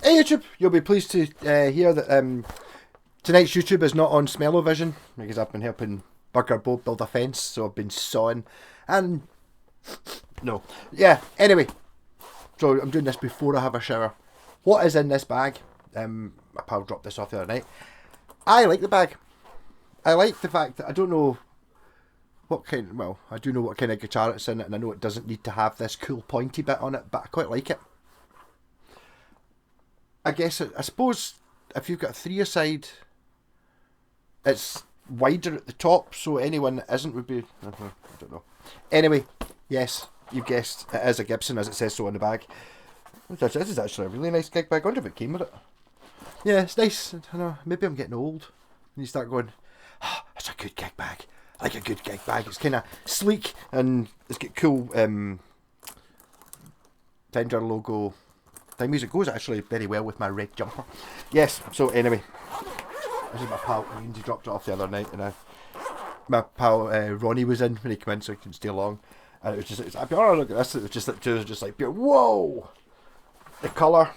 Hey YouTube, you'll be pleased to hear that tonight's YouTube is not on Smell-O-Vision because I've been helping Burger Bo build a fence, so I've been sawing and no, yeah. Anyway, so I'm doing this before I have a shower. What is in this bag? My pal dropped this off the other night. I like the bag. I like the fact that I don't know what kind. Well, I do know what kind of guitar it's in it, and I know it doesn't need to have this cool pointy bit on it, but I quite like it. I guess I suppose if you've got a 3-a-side, it's wider at the top, so anyone that isn't would be. I don't know. Anyway, yes, you guessed, it is a Gibson, as it says so on the bag. This is actually a really nice gig bag. I wonder if it came with it. Yeah, it's nice. I know. Maybe I'm getting old. And you start going, oh, it's a good gig bag. I like a good gig bag. It's kind of sleek and it's got cool Fender logo. Thing music goes actually very well with my red jumper. Yes, so anyway, this is my pal. He dropped it off the other night, and my pal Ronnie was in when he came in, so he can stay along. And it was just, I'd be oh look at this. It was just like whoa, the colour,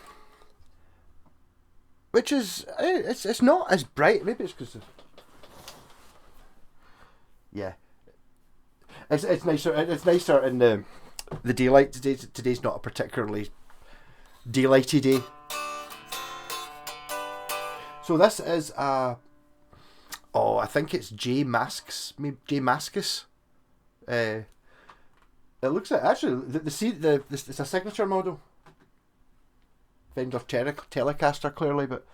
which is it's not as bright. Maybe it's because yeah, it's nicer. It's nicer in the daylight. Today's not a particularly daylighty day. So this is I think it's J Masks. It looks like actually it's a signature model. Fender Telecaster clearly, but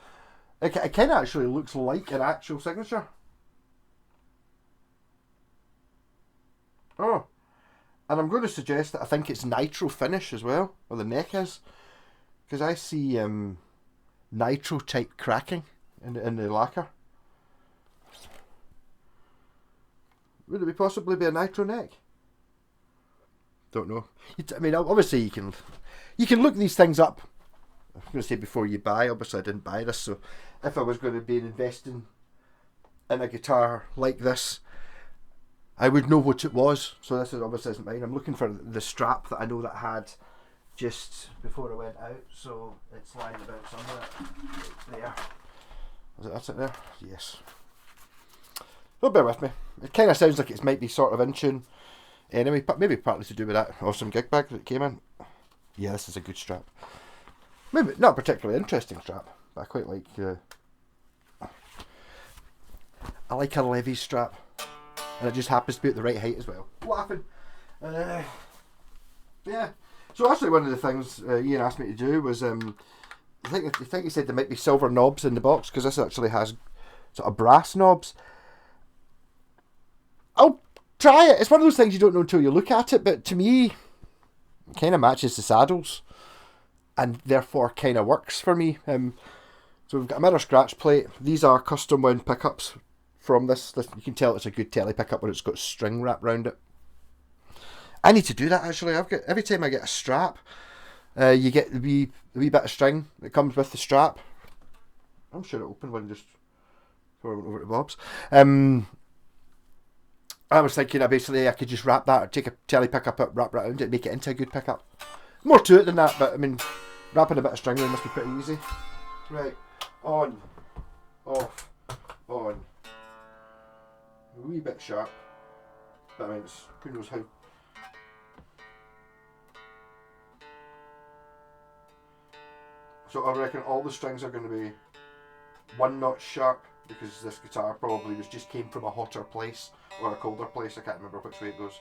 it kind of actually looks like an actual signature. Oh, and I'm going to suggest that I think it's nitro finish as well, or the neck is. Because I see nitro type cracking in the lacquer. Would it possibly be a nitro neck? Don't know. I mean, obviously you can look these things up. I was going to say before you buy. Obviously I didn't buy this, so if I was going to be investing in a guitar like this, I would know what it was. So this obviously isn't mine. I'm looking for the strap that I know that I had just before I went out, so it's lying about somewhere. There. That's it there? Yes. Well, bear with me. It kind of sounds like it might be sort of in tune. Anyway, but maybe partly to do with that awesome gig bag that came in. Yeah, this is a good strap. Maybe not a particularly interesting strap, but I quite like. I like a Levy's strap, and it just happens to be at the right height as well. Laughing. Yeah. So actually, one of the things Ian asked me to do was, I think he said there might be silver knobs in the box because this actually has sort of brass knobs. I'll try it. It's one of those things you don't know until you look at it, but to me, it kind of matches the saddles, and therefore kind of works for me. So we've got a mirror scratch plate. These are custom wound pickups from this. You can tell it's a good tele pickup when it's got string wrapped around it. I need to do that actually. I've got every time I get a strap, you get the wee bit of string that comes with the strap. I'm sure it opened one just before I went over to Bob's. I was thinking I could just wrap that, or take a telly pickup up, wrap it around it, make it into a good pickup. More to it than that, but I mean, wrapping a bit of string around must be pretty easy. Right, on, off, on. A wee bit sharp. That means who knows how. So I reckon all the strings are going to be 1 notch sharp because this guitar probably just came from a hotter place or a colder place. I can't remember which way it goes.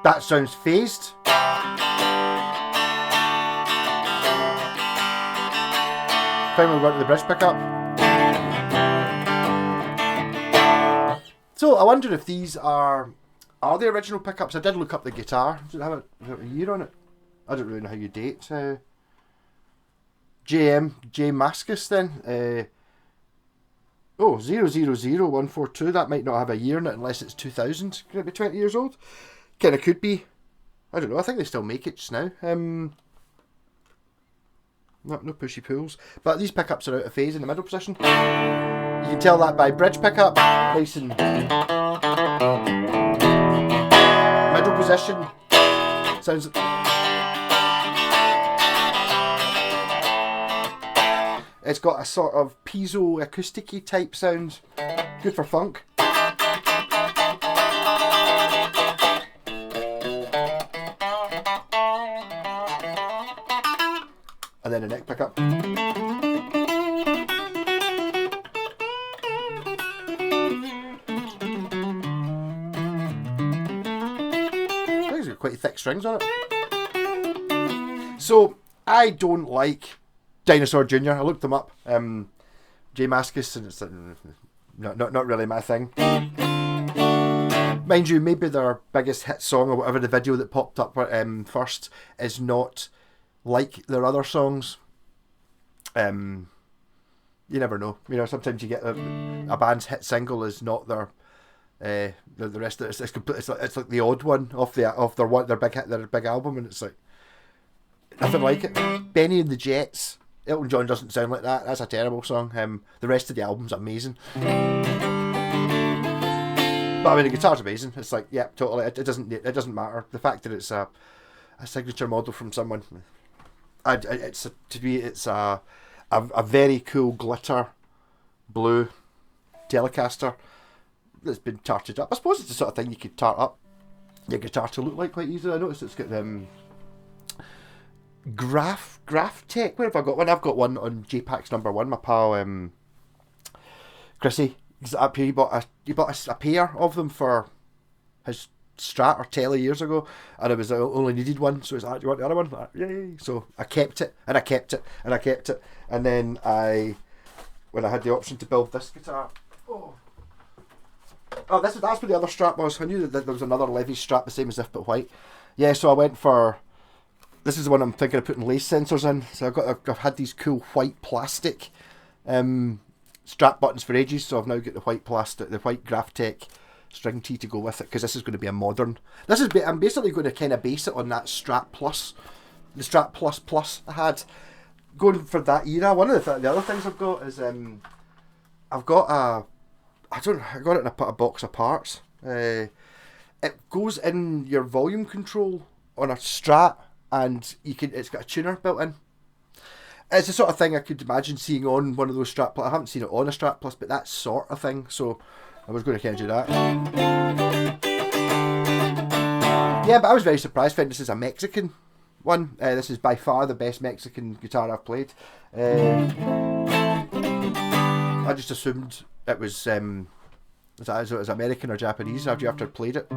That sounds phased. Finally we got to the bridge pickup. So I wonder if these are the original pickups. I did look up the guitar. Does it have a year on it? I don't really know how you date. J Mascis then. 000142. That might not have a year in it unless it's 2000. Could it be 20 years old? Kind of could be. I don't know. I think they still make it just now. No pushy pulls. But these pickups are out of phase in the middle position. You can tell that by bridge pickup. Nice and middle position. Sounds. It's got a sort of piezo acousticy type sound. Good for funk. And then a neck pickup. These are quite thick strings on it. So I don't like Dinosaur Jr. I looked them up. J Mascis, and it's not really my thing. Mind you, maybe their biggest hit song or whatever the video that popped up first is not like their other songs. You never know. You know, sometimes you get a band's hit single is not their the rest of it. It's like the odd one off their big hit, their big album, and it's like nothing like it. Benny and the Jets. Elton John doesn't sound like that. That's a terrible song. The rest of the album's amazing. But I mean, the guitar's amazing. It's like, yeah, totally. It doesn't matter. The fact that it's a signature model from someone. It's a very cool glitter blue Telecaster that's been tarted up. I suppose it's the sort of thing you could tart up your guitar to look like quite easily. I noticed it's got Graph Tech. Where have I got one? I've got one on JPAX number 1. My pal Chrissy, he's up here. He bought a pair of them for his Strat or Telly years ago, and I only needed one, so it's like, do you want the other one? Yay! So I kept it, and I kept it, and I kept it, and then when I had the option to build this guitar, that's where the other strap was. I knew that there was another Levy strap the same as if but white. Yeah, so I went for. This is the one I'm thinking of putting lace sensors in. So I've had these cool white plastic strap buttons for ages. So I've now got the white plastic, the white Graphtec string tee to go with it, because this is going to be a modern. I'm basically going to kind of base it on that Strat Plus, the Strat Plus I had, going for that era. One of the other things I've got is I got it in a box of parts. It goes in your volume control on a Strat. And it's got a tuner built in. It's the sort of thing I could imagine seeing on one of those Strat Plus. I haven't seen it on a Strat Plus, but that sort of thing. So I was going to kind of do that. Yeah, but I was very surprised finding this is a Mexican one. This is by far the best Mexican guitar I've played. I just assumed it was American or Japanese after I played it.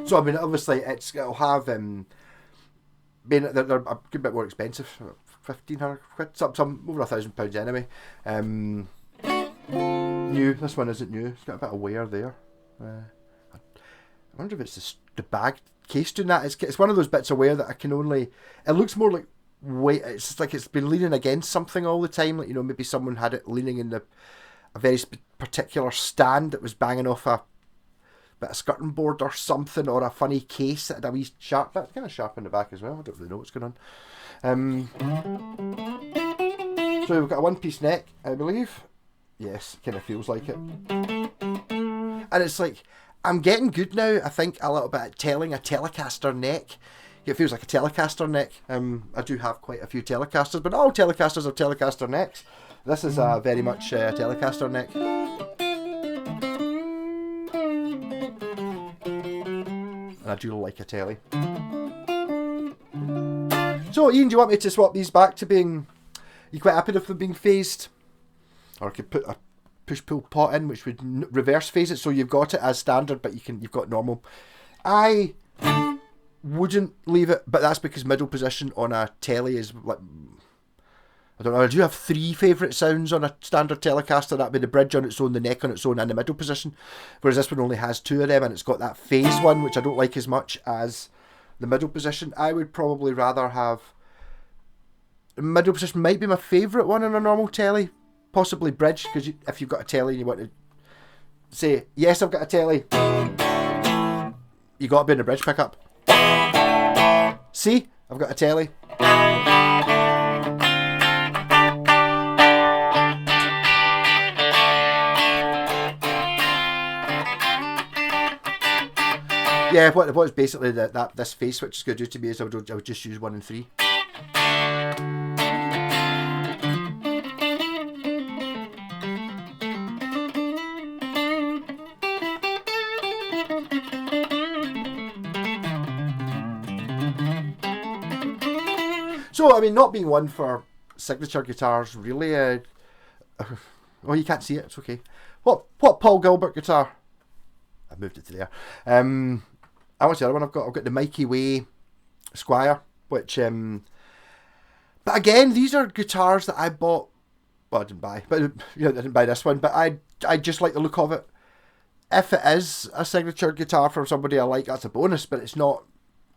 So I mean, obviously it'll have they're a good bit more expensive, 1,500 quid, some over £1,000 anyway. New. This one isn't new. It's got a bit of wear there. I wonder if it's the bag case doing that. It's one of those bits of wear that I can only. It looks more like weight. It's just like it's been leaning against something all the time. Like, you know, maybe someone had it leaning in a very particular stand that was banging off a bit of skirting board or something, or a funny case that had a wee sharp bit. It's kind of sharp in the back as well. I don't really know what's going on. So we've got a one-piece neck, I believe. Yes, it kind of feels like it. And it's like, I'm getting good now, I think, a little bit at telling a Telecaster neck. It feels like a Telecaster neck. I do have quite a few Telecasters, but not all Telecasters are Telecaster necks. This is very much a Telecaster neck. And I do like a Telly. So, Ian, do you want me to swap these back to being... Are you quite happy with them being phased? Or I could put a push-pull pot in, which would reverse phase it, so you've got it as standard, but you've got normal. I wouldn't leave it, but that's because middle position on a telly is like... I don't know, I do have 3 favourite sounds on a standard Telecaster. That'd be the bridge on its own, the neck on its own, and the middle position. Whereas this one only has 2 of them, and it's got that phase one, which I don't like as much as the middle position. I would probably rather have... Middle position might be my favourite one on a normal telly. Possibly bridge, because if you've got a telly and you want to say, yes, I've got a telly, you got to be in the bridge pickup. See, I've got a telly. Yeah, what's basically this phase switch is going to do to me is I would just use 1 and 3. So, I mean, not being one for signature guitars, really. Oh, you can't see it. It's okay. What Paul Gilbert guitar? I've moved it to there. I want the other one I've got the Mikey Way Squire, which, but again, these are guitars that I bought, well, I didn't buy, but, I didn't buy this one, but I just like the look of it. If it is a signature guitar from somebody I like, that's a bonus, but it's not,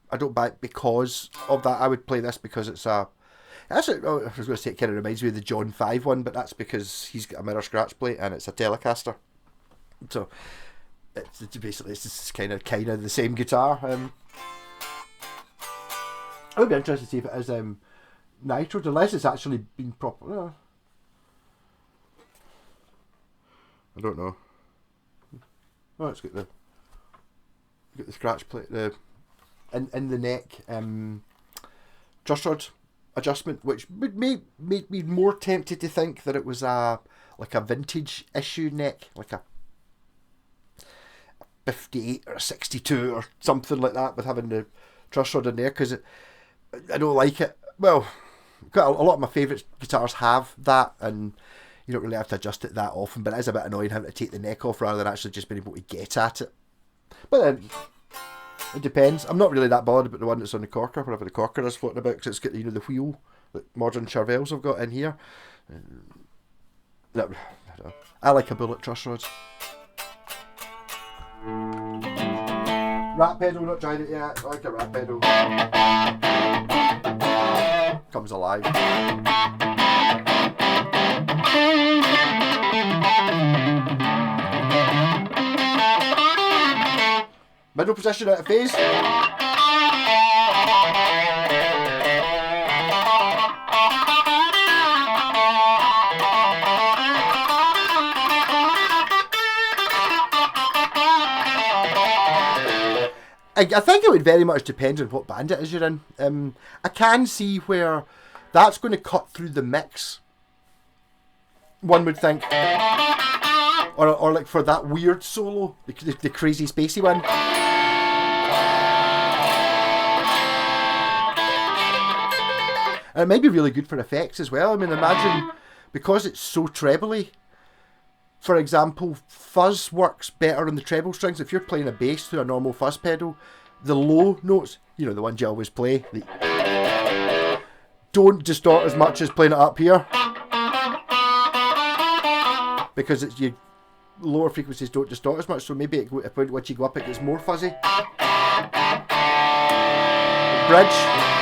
I don't buy it because of that. I would play this because it's I was going to say it kind of reminds me of the John 5 one, but that's because he's got a mirror scratch plate and it's a Telecaster. So, it's basically it's kind of the same guitar. I would be interested to see if it is nitroed, unless it's actually been proper. I don't know. Oh, it's got the scratch plate, the in the neck truss rod adjustment, which would make me more tempted to think that it was like a vintage issue neck, like a 58 or a 62 or something like that, with having the truss rod in there, because I don't like it. Well, a lot of my favourite guitars have that, and you don't really have to adjust it that often, but it is a bit annoying having to take the neck off rather than actually just being able to get at it. But then, it depends. I'm not really that bothered about the one that's on the corker, wherever the corker is floating about, because it's got the wheel that modern Charvels have got in here. I like a bullet truss rod. Rat pedal, not tried it yet. I like a rat pedal. Comes alive. Middle position out of phase. I think it would very much depend on what band it is you're in. I can see where that's going to cut through the mix, one would think. Or like for that weird solo, the crazy spacey one. And it might be really good for effects as well. I mean, imagine, because it's so trebly, for example, fuzz works better on the treble strings. If you're playing a bass through a normal fuzz pedal, the low notes, the ones you always play, don't distort as much as playing it up here. Because your lower frequencies don't distort as much, so maybe once you go up it gets more fuzzy. Bridge.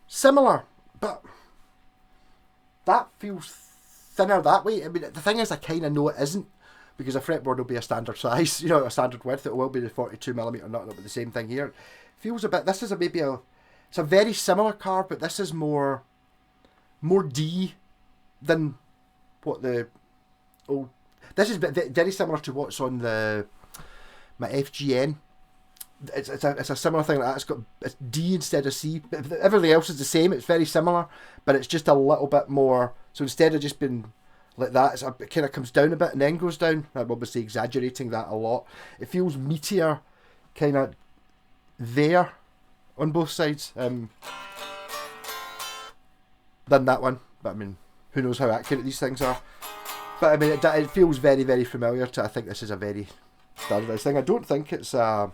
similar, but that feels thinner that way. I mean, the thing is, I kind of know it isn't, because a fretboard will be a standard size, you know, a standard width. It will be the 42mm, not the same thing here. It feels a bit. This is it's a very similar car, but this is more D than what the old. This is very similar to what's on my FGN. It's a similar thing like that. It's D instead of C. Everything else is the same. It's very similar, but it's just a little bit more. So instead of just being like that, it kind of comes down a bit and then goes down. I'm obviously exaggerating that a lot. It feels meatier, kind of there on both sides than that one. But I mean, who knows how accurate these things are. But I mean, it feels very, very familiar to. I think this is a very standardised thing. I don't think it's a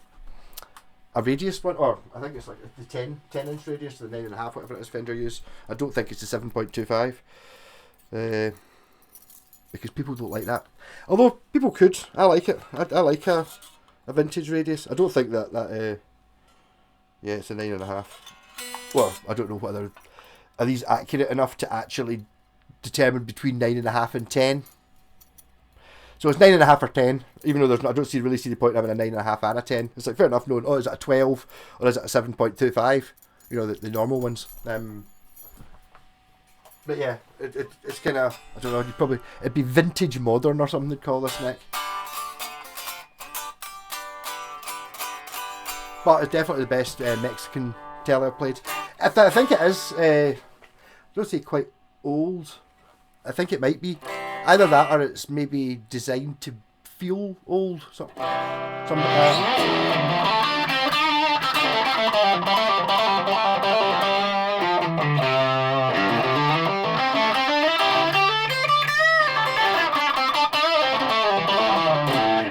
radius one, or I think it's like the 10 inch radius, the 9.5, whatever it is Fender use. I don't think it's the 7.25, because people don't like that. Although people could, I like it. I like a vintage radius. I don't think that yeah, it's a 9.5. Well, I don't know whether are these accurate enough to actually determine between 9.5 and 10. So it's 9.5 or 10, even though I don't really see the point of having a 9.5 and a 10. It's like fair enough knowing, is it a 12 or is it a 7.25? You know, the normal ones. But yeah, it's kind of, I don't know, it'd be vintage modern or something they'd call this neck. But it's definitely the best Mexican tele I've played. I think it is, I don't say quite old. I think it might be. Either that or it's maybe designed to feel old. Something like that.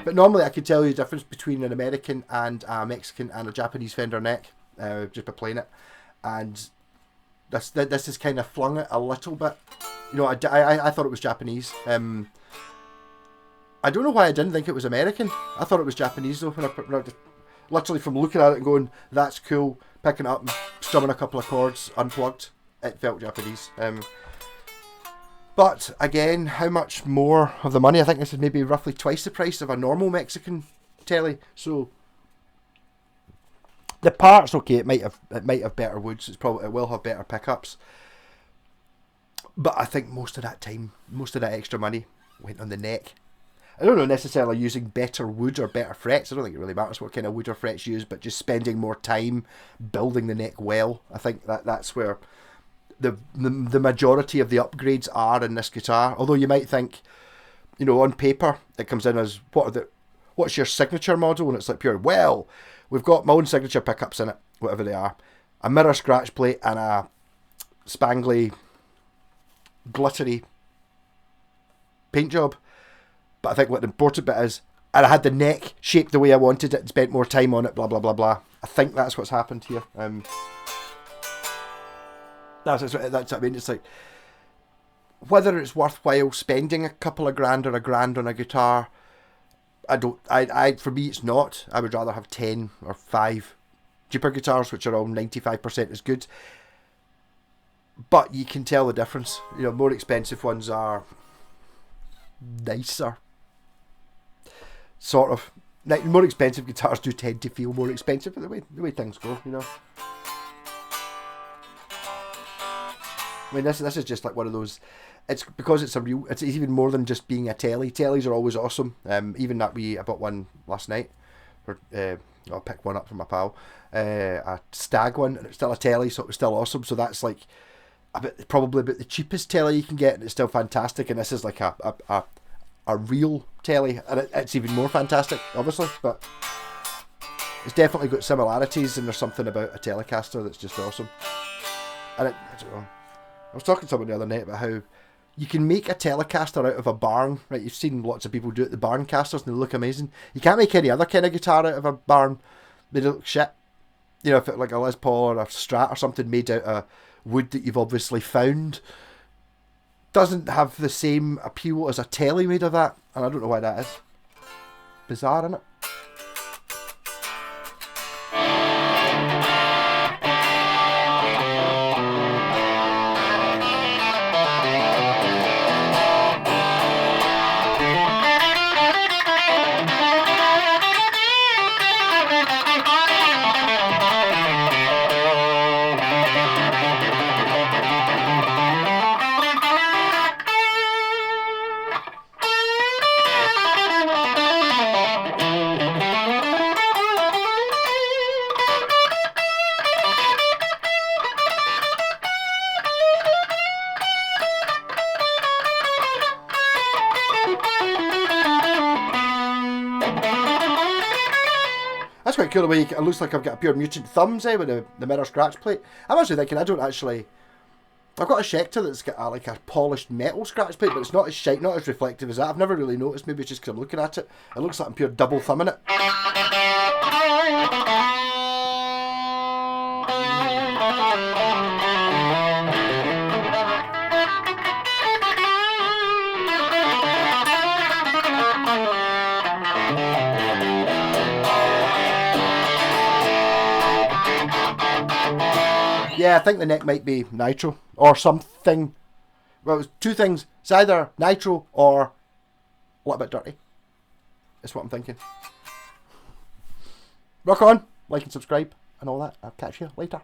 But normally I could tell you the difference between an American and a Mexican and a Japanese Fender neck just by playing it. And this has kind of flung it a little bit. You know, I thought it was Japanese. I don't know why I didn't think it was American. I thought it was Japanese though. When I literally from looking at it and going, that's cool, picking it up and strumming a couple of chords unplugged, it felt Japanese. But again, how much more of the money? I think this is maybe roughly twice the price of a normal Mexican telly. So the parts, okay, it might have better woods. It will have better pickups. But I think most of that extra money went on the neck. I don't know necessarily using better wood or better frets. I don't think it really matters what kind of wood or frets you use, but just spending more time building the neck well. I think that's where the majority of the upgrades are in this guitar. Although you might think, you know, on paper it comes in as what's your signature model, and it's like pure. Well, we've got my own signature pickups in it, whatever they are, a mirror scratch plate and a spangly, glittery paint job. But I think what the important bit is, and I had the neck shaped the way I wanted it and spent more time on it, blah blah blah blah. I think that's what's happened here. That's what I mean. It's like whether it's worthwhile spending a couple of grand or a grand on a guitar. For me it's not. I would rather have 10 or 5 cheaper guitars which are all 95% as good. But you can tell the difference. You know, more expensive ones are nicer. Sort of. More expensive guitars do tend to feel more expensive, but the way things go, you know. I mean, this is just like one of those. It's because it's it's even more than just being a telly. Tellies are always awesome. Even I bought one last night. I picked one up from my pal. A Stag one, and it's still a telly, so it was still awesome. So that's like probably about the cheapest telly you can get, and it's still fantastic. And this is like a real telly, and it's even more fantastic, obviously. But it's definitely got similarities, and there's something about a Telecaster that's just awesome. And I don't know. I was talking to someone the other night about how you can make a Telecaster out of a barn, right? You've seen lots of people do it, the barn casters, and they look amazing. You can't make any other kind of guitar out of a barn. They look shit. You know, if it's like a Les Paul or a Strat or something made out of wood that you've obviously found, doesn't have the same appeal as a telly made of that. And I don't know why that is. Bizarre, isn't it? quite cool the way it looks like I've got a pure mutant thumbs with the mirror scratch plate. I'm actually thinking I don't actually... I've got a Schecter that's got like a polished metal scratch plate, but it's not as shite, not as reflective as that. I've never really noticed. Maybe it's just because I'm looking at it. It looks like I'm pure double thumbing it. Yeah, I think the neck might be nitro or something. Well, it's two things. It's either nitro or a little bit dirty. That's what I'm thinking. Rock on, like and subscribe and all that. I'll catch you later.